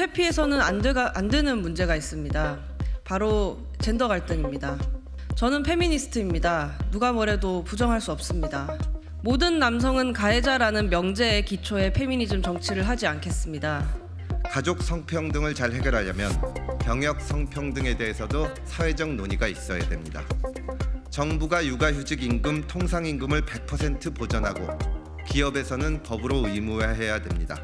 회피해서는 안 되는 문제가 있습니다. 바로 젠더 갈등입니다. 저는 페미니스트입니다. 누가 뭐래도 부정할 수 없습니다. 모든 남성은 가해자라는 명제의 기초에 페미니즘 정치를 하지 않겠습니다. 가족 성평등을 잘 해결하려면 병역 성평등에 대해서도 사회적 논의가 있어야 됩니다. 정부가 육아휴직 임금, 통상임금을 100% 보전하고 기업에서는 법으로 의무화해야 됩니다.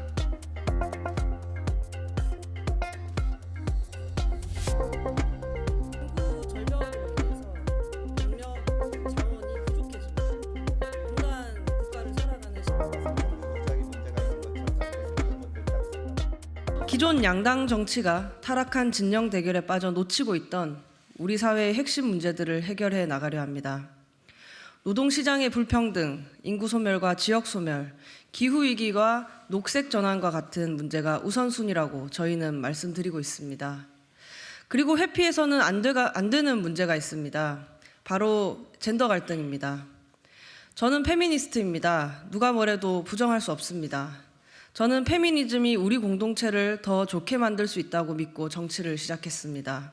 기존 양당 정치가 타락한 진영 대결에 빠져 놓치고 있던 우리 사회의 핵심 문제들을 해결해 나가려 합니다. 노동시장의 불평등, 인구 소멸과 지역 소멸, 기후위기와 녹색 전환과 같은 문제가 우선순위라고 저희는 말씀드리고 있습니다. 그리고 회피해서는 안 되는 문제가 있습니다. 바로 젠더 갈등입니다. 저는 페미니스트입니다. 누가 뭐래도 부정할 수 없습니다. 저는 페미니즘이 우리 공동체를 더 좋게 만들 수 있다고 믿고 정치를 시작했습니다.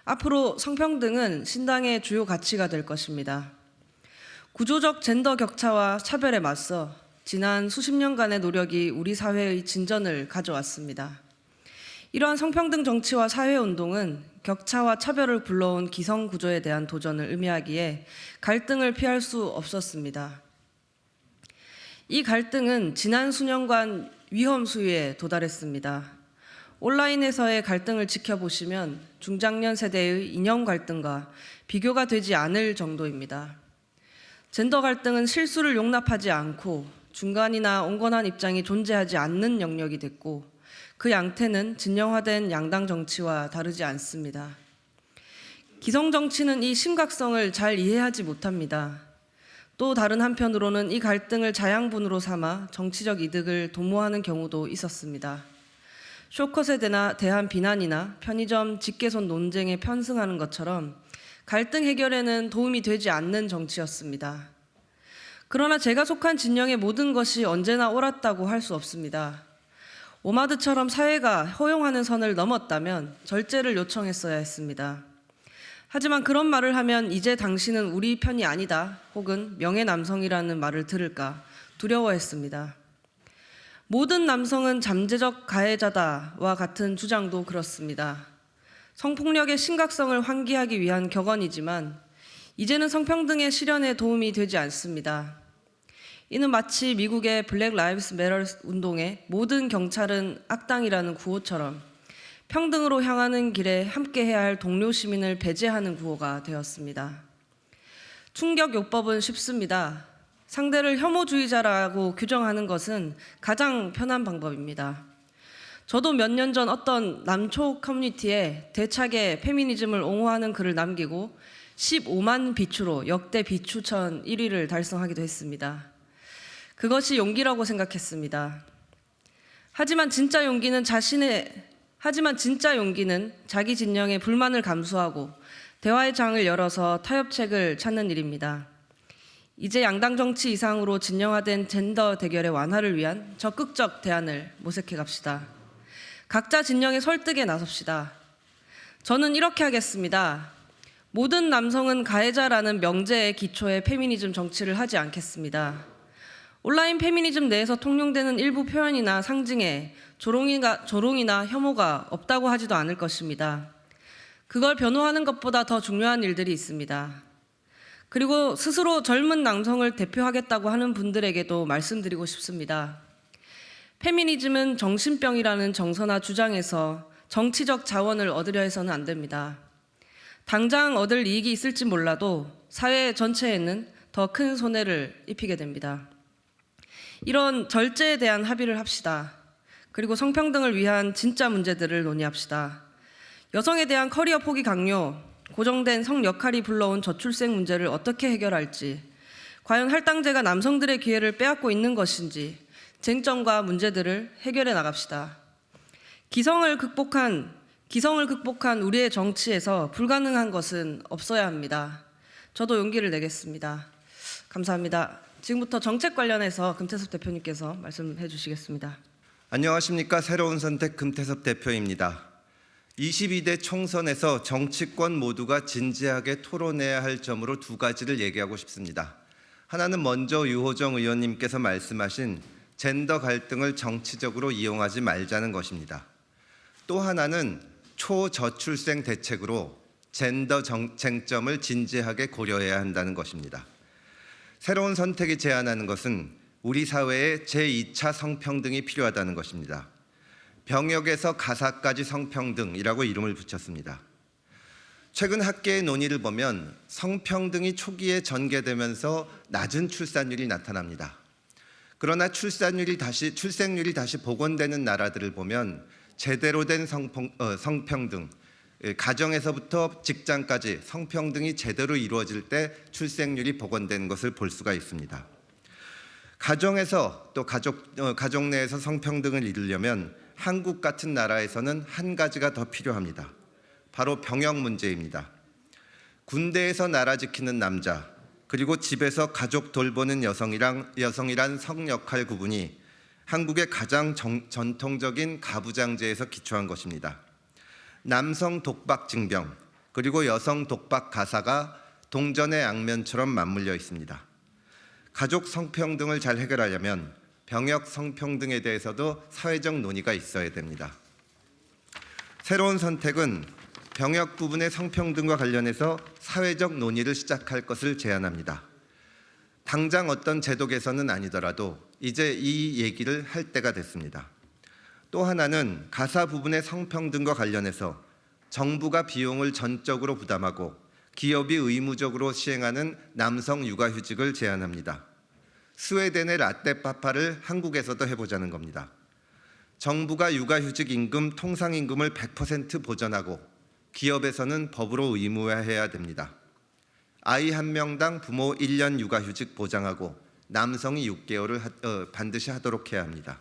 앞으로 성평등은 신당의 주요 가치가 될 것입니다. 구조적 젠더 격차와 차별에 맞서 지난 수십 년간의 노력이 우리 사회의 진전을 가져왔습니다. 이러한 성평등 정치와 사회운동은 격차와 차별을 불러온 기성 구조에 대한 도전을 의미하기에 갈등을 피할 수 없었습니다. 이 갈등은 지난 수년간 위험 수위에 도달했습니다. 온라인에서의 갈등을 지켜보시면 중장년 세대의 이념 갈등과 비교가 되지 않을 정도입니다. 젠더 갈등은 실수를 용납하지 않고 중간이나 온건한 입장이 존재하지 않는 영역이 됐고 그 양태는 진영화된 양당 정치와 다르지 않습니다. 기성 정치는 이 심각성을 잘 이해하지 못합니다. 또 다른 한편으로는 이 갈등을 자양분으로 삼아 정치적 이득을 도모하는 경우도 있었습니다. 쇼컷에 대한 비난이나 편의점 직계손 논쟁에 편승하는 것처럼 갈등 해결에는 도움이 되지 않는 정치였습니다. 그러나 제가 속한 진영의 모든 것이 언제나 옳았다고 할 수 없습니다. 오마드처럼 사회가 허용하는 선을 넘었다면 절제를 요청했어야 했습니다. 하지만 그런 말을 하면 이제 당신은 우리 편이 아니다 혹은 명예남성이라는 말을 들을까 두려워했습니다. 모든 남성은 잠재적 가해자다와 같은 주장도 그렇습니다. 성폭력의 심각성을 환기하기 위한 격언이지만 이제는 성평등의 실현에 도움이 되지 않습니다. 이는 마치 미국의 블랙 라이브스 매터 운동의 모든 경찰은 악당이라는 구호처럼 평등으로 향하는 길에 함께해야 할 동료 시민을 배제하는 구호가 되었습니다. 충격요법은 쉽습니다. 상대를 혐오주의자라고 규정하는 것은 가장 편한 방법입니다. 저도 몇 년 전 어떤 남초 커뮤니티에 대차게 페미니즘을 옹호하는 글을 남기고 15만 비추로 역대 비추천 1위를 달성하기도 했습니다. 그것이 용기라고 생각했습니다. 하지만 진짜 용기는 자기 진영의 불만을 감수하고 대화의 장을 열어서 타협책을 찾는 일입니다. 이제 양당 정치 이상으로 진영화된 젠더 대결의 완화를 위한 적극적 대안을 모색해 갑시다. 각자 진영의 설득에 나섭시다. 저는 이렇게 하겠습니다. 모든 남성은 가해자라는 명제의 기초에 페미니즘 정치를 하지 않겠습니다. 온라인 페미니즘 내에서 통용되는 일부 표현이나 상징에 조롱이나 혐오가 없다고 하지도 않을 것입니다. 그걸 변호하는 것보다 더 중요한 일들이 있습니다. 그리고 스스로 젊은 남성을 대표하겠다고 하는 분들에게도 말씀드리고 싶습니다. 페미니즘은 정신병이라는 정서나 주장에서 정치적 자원을 얻으려 해서는 안 됩니다. 당장 얻을 이익이 있을지 몰라도 사회 전체에는 더 큰 손해를 입히게 됩니다. 이런 절제에 대한 합의를 합시다. 그리고 성평등을 위한 진짜 문제들을 논의합시다. 여성에 대한 커리어 포기 강요, 고정된 성 역할이 불러온 저출생 문제를 어떻게 해결할지, 과연 할당제가 남성들의 기회를 빼앗고 있는 것인지 쟁점과 문제들을 해결해 나갑시다. 기성을 극복한 우리의 정치에서 불가능한 것은 없어야 합니다. 저도 용기를 내겠습니다. 감사합니다. 지금부터 정책 관련해서 금태섭 대표님께서 말씀해 주시겠습니다. 안녕하십니까. 새로운 선택 금태섭 대표입니다. 22대 총선에서 정치권 모두가 진지하게 토론해야 할 점으로 두 가지를 얘기하고 싶습니다. 하나는 먼저 유호정 의원님께서 말씀하신 젠더 갈등을 정치적으로 이용하지 말자는 것입니다. 또 하나는 초저출생 대책으로 젠더 쟁점을 진지하게 고려해야 한다는 것입니다. 새로운 선택이 제안하는 것은 우리 사회에 제2차 성평등이 필요하다는 것입니다. 병역에서 가사까지 성평등이라고 이름을 붙였습니다. 최근 학계의 논의를 보면 성평등이 초기에 전개되면서 낮은 출산율이 나타납니다. 그러나 출생률이 다시 복원되는 나라들을 보면 제대로 된 성평등, 가정에서부터 직장까지 성평등이 제대로 이루어질 때 출생률이 복원되는 것을 볼 수가 있습니다. 가정에서 또 가족 내에서 성평등을 이루려면 한국 같은 나라에서는 한 가지가 더 필요합니다. 바로 병역 문제입니다. 군대에서 나라 지키는 남자, 그리고 집에서 가족 돌보는 여성이란 성역할 구분이 한국의 가장 전통적인 가부장제에서 기초한 것입니다. 남성 독박 징병, 그리고 여성 독박 가사가 동전의 양면처럼 맞물려 있습니다. 가족 성평등을 잘 해결하려면 병역 성평등에 대해서도 사회적 논의가 있어야 됩니다. 새로운 선택은 병역 부분의 성평등과 관련해서 사회적 논의를 시작할 것을 제안합니다. 당장 어떤 제도 개선은 아니더라도 이제 이 얘기를 할 때가 됐습니다. 또 하나는 가사 부분의 성평등과 관련해서 정부가 비용을 전적으로 부담하고 기업이 의무적으로 시행하는 남성 육아휴직을 제안합니다. 스웨덴의 라떼파파를 한국에서도 해보자는 겁니다. 정부가 육아휴직 임금, 통상임금을 100% 보전하고 기업에서는 법으로 의무화해야 됩니다. 아이 한 명당 부모 1년 육아휴직 보장하고 남성이 6개월을 반드시 하도록 해야 합니다.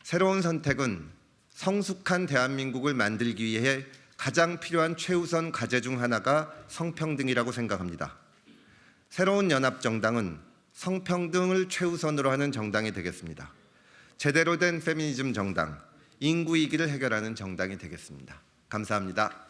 새로운 선택은 성숙한 대한민국을 만들기 위해 가장 필요한 최우선 과제 중 하나가 성평등이라고 생각합니다. 새로운 연합정당은 성평등을 최우선으로 하는 정당이 되겠습니다. 제대로 된 페미니즘 정당, 인구 위기를 해결하는 정당이 되겠습니다. 감사합니다.